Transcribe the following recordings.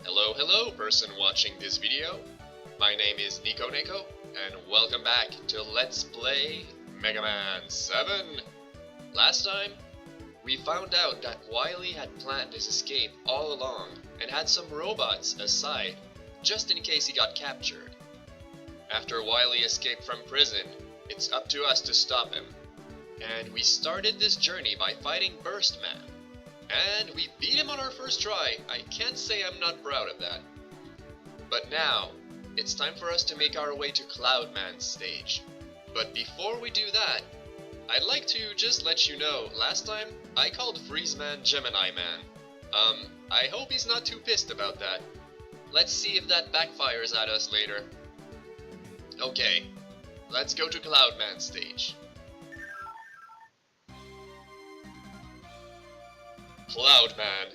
Hello person watching this video. My name is Nico Neko, and welcome back to Let's Play Mega Man 7. Last time, we found out that Wily had planned his escape all along and had some robots aside, just in case he got captured. After Wily escaped from prison, it's up to us to stop him. And we started this journey by fighting Burst Man. And we beat him on our first try. I can't say I'm not proud of that. But now, it's time for us to make our way to Cloud Man's stage. But before we do that, I'd like to just let you know, last time I called Freeze Man Gemini Man. I hope he's not too pissed about that. Let's see if that backfires at us later. Okay, let's go to Cloud Man's stage. Cloud Man,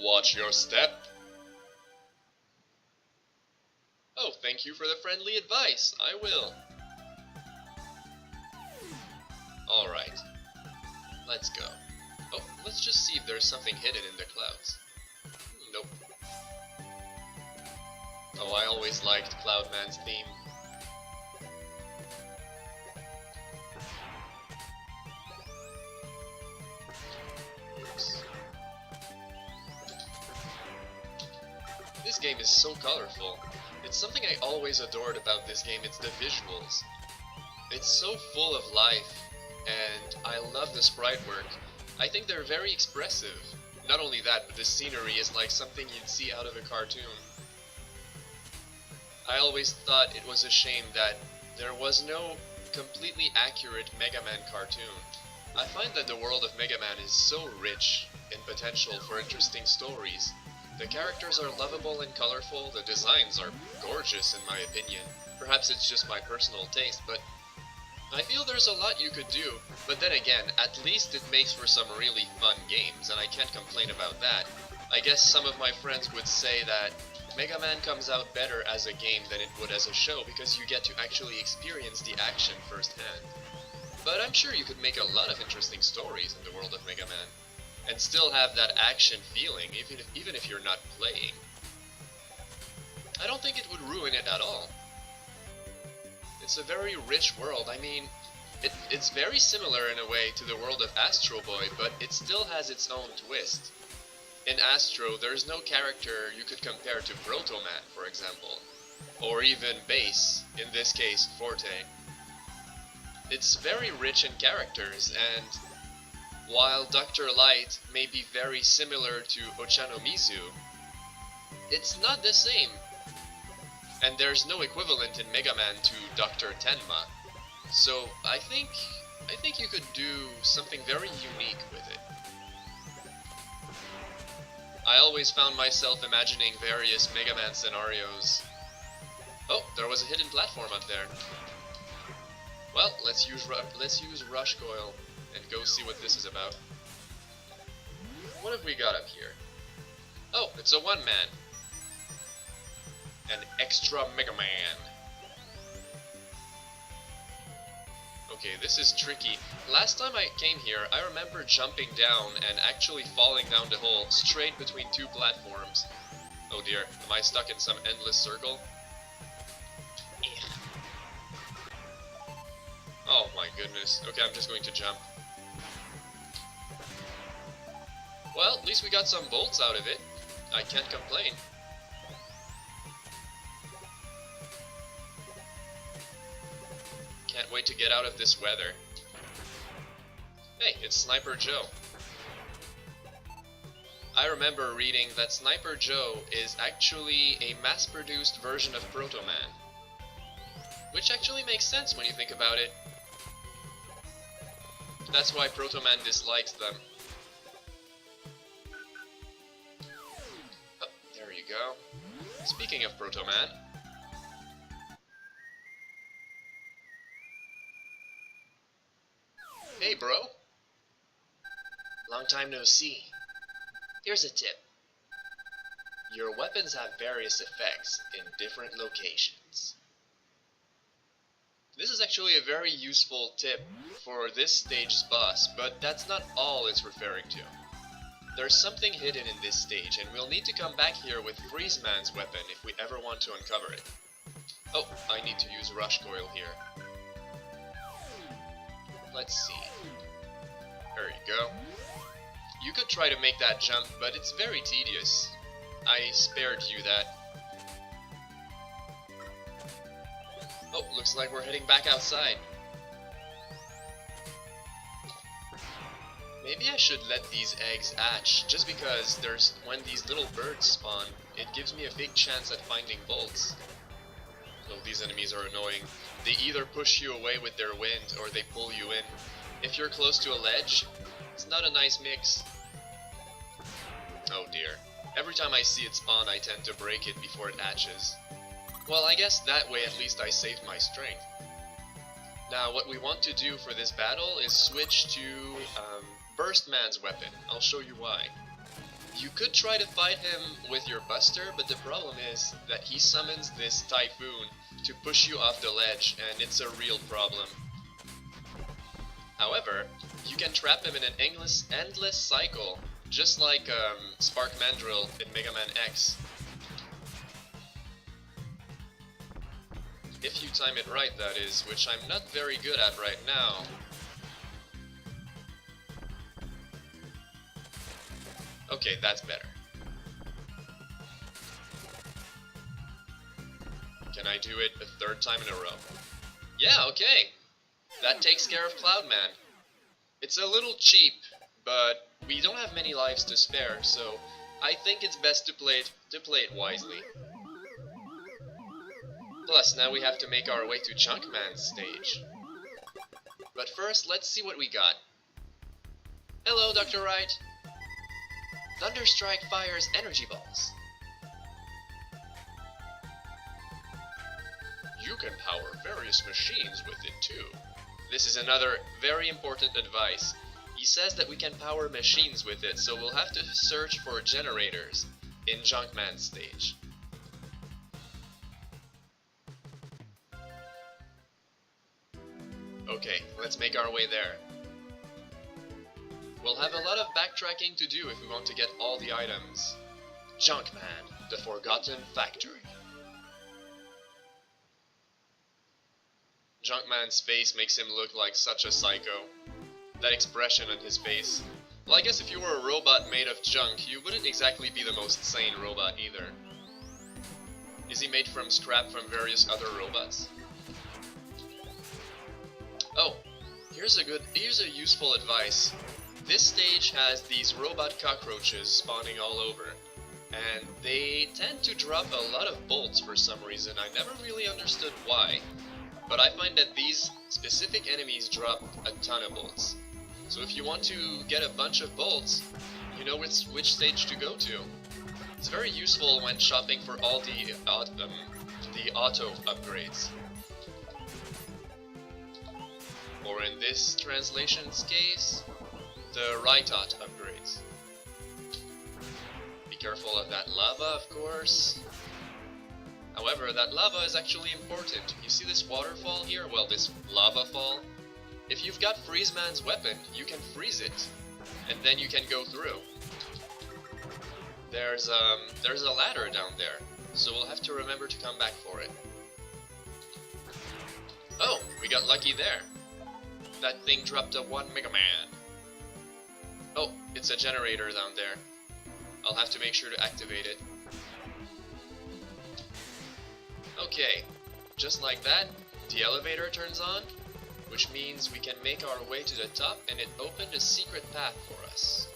watch your step. Oh, thank you for the friendly advice. I will. Alright. Let's go. Oh, let's just see if there's something hidden in the clouds. Nope. Oh, I always liked Cloud Man's theme. This game is so colorful. It's something I always adored about this game, it's the visuals. It's so full of life, and I love the sprite work. I think they're very expressive. Not only that, but the scenery is like something you'd see out of a cartoon. I always thought it was a shame that there was no completely accurate Mega Man cartoon. I find that the world of Mega Man is so rich in potential for interesting stories. The characters are lovable and colorful, the designs are gorgeous in my opinion. Perhaps it's just my personal taste, but I feel there's a lot you could do. But then again, at least it makes for some really fun games, and I can't complain about that. I guess some of my friends would say that Mega Man comes out better as a game than it would as a show because you get to actually experience the action firsthand. But I'm sure you could make a lot of interesting stories in the world of Mega Man. And still have that action feeling, even if you're not playing. I don't think it would ruin it at all. It's a very rich world. I mean, it's very similar in a way to the world of Astro Boy, but it still has its own twist. In Astro, there's no character you could compare to Proto Man, for example. Or even Bass, in this case, Forte. It's very rich in characters, and while Dr. Light may be very similar to Ochanomizu, it's not the same. And there's no equivalent in Mega Man to Dr. Tenma. So I think you could do something very unique with it. I always found myself imagining various Mega Man scenarios. Oh, there was a hidden platform up there. Well, let's use Rush Coil and go see what this is about. What have we got up here? Oh, it's a one-man. An extra Mega Man. Okay, this is tricky. Last time I came here, I remember jumping down and actually falling down the hole straight between two platforms. Oh dear, am I stuck in some endless circle? Oh my goodness. Okay, I'm just going to jump. Well, at least we got some bolts out of it. I can't complain. Can't wait to get out of this weather. Hey, it's Sniper Joe. I remember reading that Sniper Joe is actually a mass-produced version of Proto Man. Which actually makes sense when you think about it. That's why Proto Man dislikes them. Oh, there you go. Speaking of Proto Man, hey bro! Long time no see. Here's a tip. Your weapons have various effects in different locations. This is actually a very useful tip for this stage's boss, but that's not all it's referring to. There's something hidden in this stage, and we'll need to come back here with Freeze Man's weapon if we ever want to uncover it. Oh, I need to use Rush Coil here. Let's see. There you go. You could try to make that jump, but it's very tedious. I spared you that. Oh, looks like we're heading back outside. Maybe I should let these eggs hatch, just because when these little birds spawn, it gives me a big chance at finding bolts. So these enemies are annoying. They either push you away with their wind, or they pull you in. If you're close to a ledge, it's not a nice mix. Oh dear. Every time I see it spawn, I tend to break it before it hatches. Well, I guess that way at least I saved my strength. Now, what we want to do for this battle is switch to Burst Man's weapon. I'll show you why. You could try to fight him with your Buster, but the problem is that he summons this Typhoon to push you off the ledge, and it's a real problem. However, you can trap him in an endless cycle, just like Spark Mandrill in Mega Man X. If you time it right, that is, which I'm not very good at right now. Okay, that's better. Can I do it a third time in a row? Yeah, okay. That takes care of Cloudman. It's a little cheap, but we don't have many lives to spare, so I think it's best to play it wisely. Plus, now we have to make our way to Junkman's stage. But first, let's see what we got. Hello, Dr. Wright. Thunderstrike fires energy balls. You can power various machines with it too. This is another very important advice. He says that we can power machines with it, so we'll have to search for generators in Junkman's stage. Okay, let's make our way there. We'll have a lot of backtracking to do if we want to get all the items. Junkman, the Forgotten Factory. Junkman's face makes him look like such a psycho. That expression on his face. Well, I guess if you were a robot made of junk, you wouldn't exactly be the most sane robot either. Is he made from scrap from various other robots? Oh, here's a useful advice. This stage has these robot cockroaches spawning all over, and they tend to drop a lot of bolts for some reason. I never really understood why, but I find that these specific enemies drop a ton of bolts. So if you want to get a bunch of bolts, you know which stage to go to. It's very useful when shopping for all the auto upgrades. Or in this translation's case, the right-ot upgrades. Be careful of that lava, of course. However, that lava is actually important. You see this waterfall here? Well, this lava fall. If you've got Freeze Man's weapon, you can freeze it, and then you can go through. There's a ladder down there, so we'll have to remember to come back for it. Oh, we got lucky there. That thing dropped a 1 Mega Man. Oh, it's a generator down there. I'll have to make sure to activate it. Okay, just like that, the elevator turns on, which means we can make our way to the top, and it opened a secret path for us.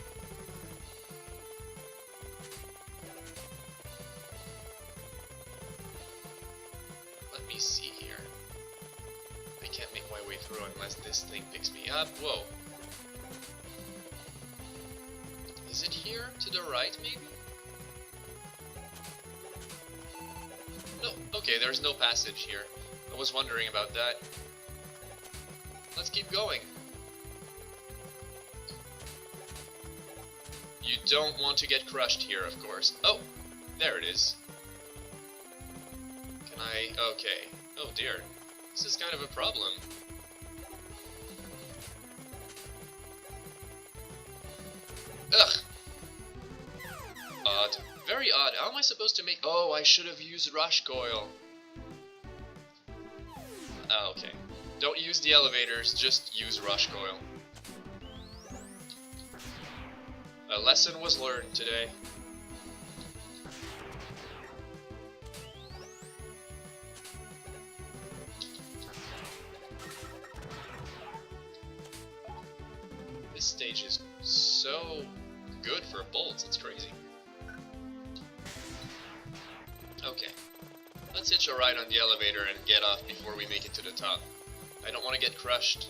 Let me see here. I can't make my way through unless this thing picks me up. Whoa. Is it here to the right, maybe? No, okay, there's no passage here. I was wondering about that. Let's keep going. You don't want to get crushed here, of course. Oh, there it is. Can I... okay. Oh dear. This is kind of a problem. Ugh! Very odd. How am I supposed to make... Oh, I should have used Rush Coil. Oh, okay. Don't use the elevators, just use Rush Coil. A lesson was learned today. This stage is so good for bolts, it's crazy. Okay, let's hitch a ride on the elevator and get off before we make it to the top. I don't want to get crushed.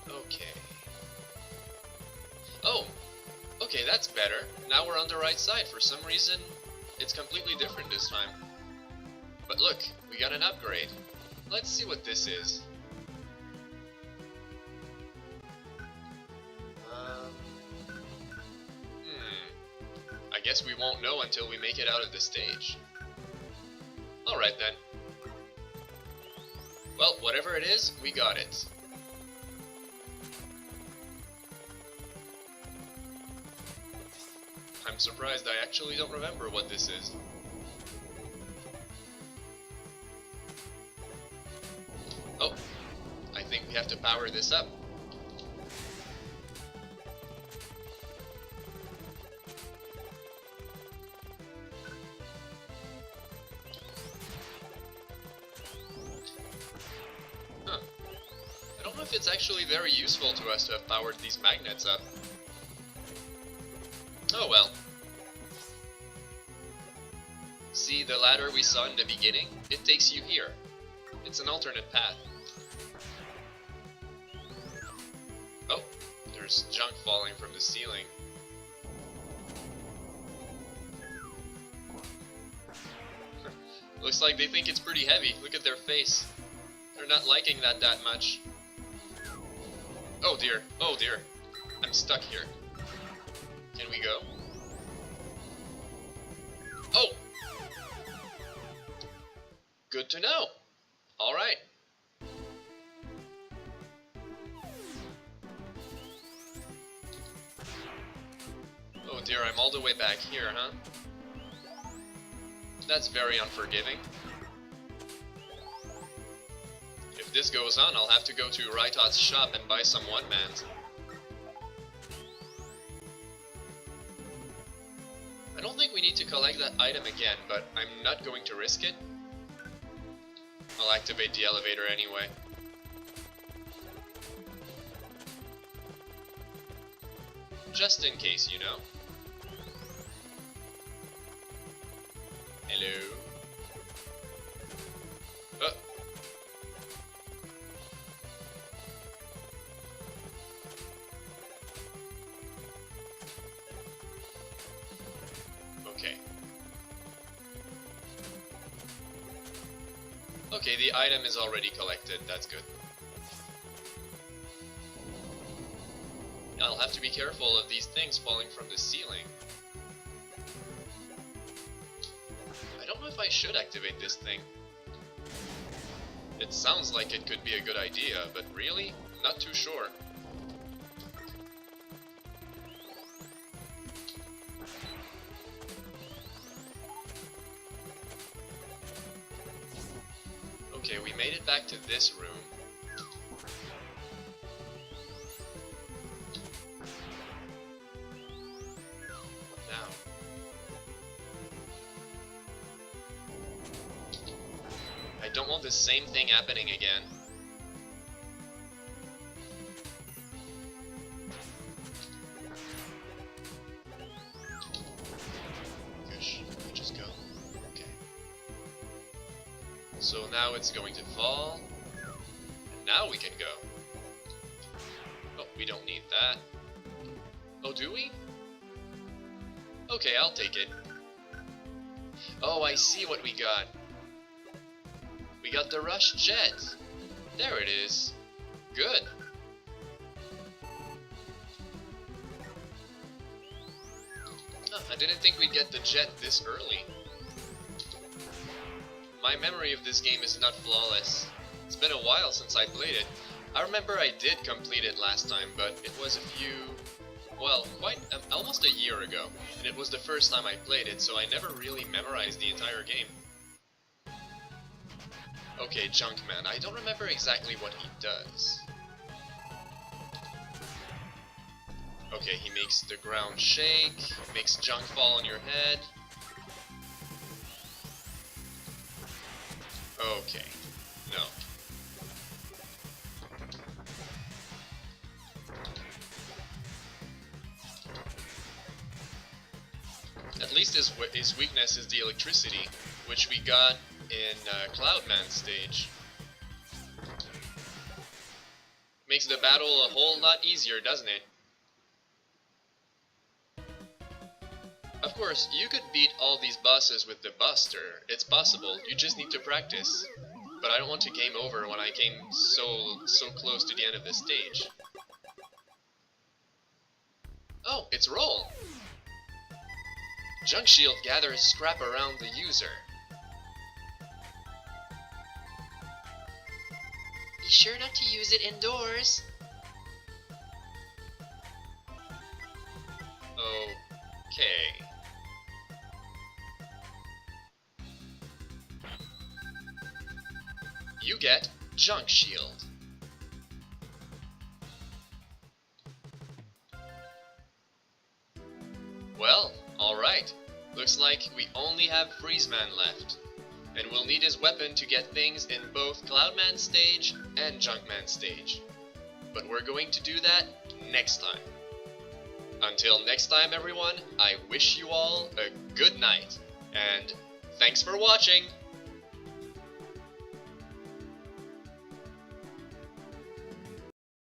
Okay. Oh! Okay, that's better. Now we're on the right side. For some reason, it's completely different this time. But look, we got an upgrade. Let's see what this is. I guess we won't know until we make it out of the stage. Alright then. Well, whatever it is, we got it. I'm surprised I actually don't remember what this is. Oh, I think we have to power this up. Huh. I don't know if it's actually very useful to us to have powered these magnets up. Oh well. See the ladder we saw in the beginning? It takes you here. It's an alternate path. Oh, there's junk falling from the ceiling. Looks like they think it's pretty heavy. Look at their face. They're not liking that much. Oh dear, oh dear. I'm stuck here. Can we go? Oh! Good to know. Alright. Oh dear, I'm all the way back here, huh? That's very unforgiving. If this goes on, I'll have to go to Raitot's shop and buy some one-mans. I don't think we need to collect that item again, but I'm not going to risk it. I'll activate the elevator anyway. Just in case, you know. Hello? Okay. Okay, the item is already collected, that's good. I'll have to be careful of these things falling from the ceiling. I don't know if I should activate this thing. It sounds like it could be a good idea, but really? Not too sure. Okay, we made it back to this room. Now. I don't want the same thing happening again. Gosh, let me just go. Okay. So now it's going to fall. And now we can go. Oh, we don't need that. Oh, do we? Okay, I'll take it. Oh, I see what we got. We got the Rush Jet. There it is. Good. Oh, I didn't think we'd get the jet this early. My memory of this game is not flawless. It's been a while since I played it. I remember I did complete it last time, but it was almost a year ago, and it was the first time I played it, so I never really memorized the entire game. Okay, Junkman, I don't remember exactly what he does. Okay, he makes the ground shake, makes junk fall on your head. Okay, no. At least his weakness is the electricity, which we got in Cloudman's stage. Makes the battle a whole lot easier, doesn't it? Of course, you could beat all these bosses with the Buster. It's possible, you just need to practice. But I don't want to game over when I came so close to the end of this stage. Oh, it's Roll! Junkild gathers scrap around the user. Be sure not to use it indoors. Okay. You get Junkild. Well, alright. Looks like we only have Freezeman left. And we'll need his weapon to get things in both Cloudman's stage and Junkman's stage. But we're going to do that next time. Until next time, everyone, I wish you all a good night. And thanks for watching!